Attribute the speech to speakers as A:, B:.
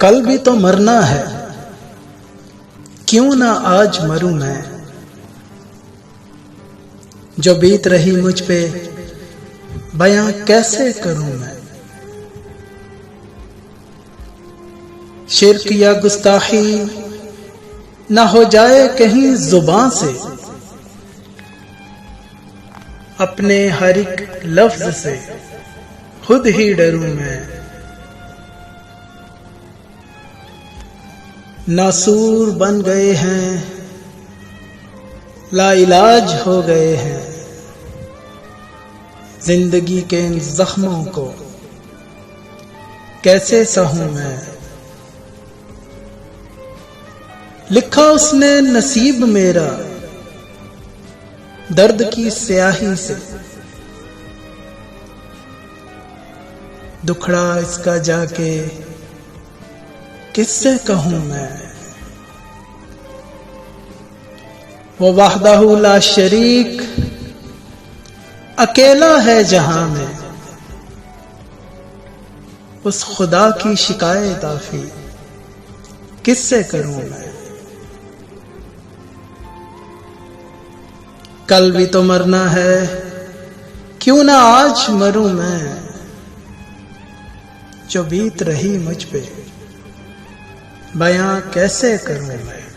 A: कल भी तो मरना है, क्यों ना आज मरूं मैं। जो बीत रही मुझ पे बयां कैसे करूं मैं। शिर्क या गुस्ताखी ना हो जाए कहीं जुबान से, अपने हर एक लफ्ज से खुद ही डरूं मैं। नासूर बन गए हैं, लाइलाज हो गए हैं, जिंदगी के इन जख्मों को कैसे सहूं मैं। लिखा उसने नसीब मेरा दर्द की स्याही से, दुखड़ा इसका जाके किससे कहूं मैं। वो वहदहू ला शरीक अकेला है जहां में, उस खुदा की शिकायत आफी किससे करूं मैं। कल भी तो मरना है, क्यों ना आज मरूं मैं। जो बीत रही मुझ पे बयां कैसे करूं मैं।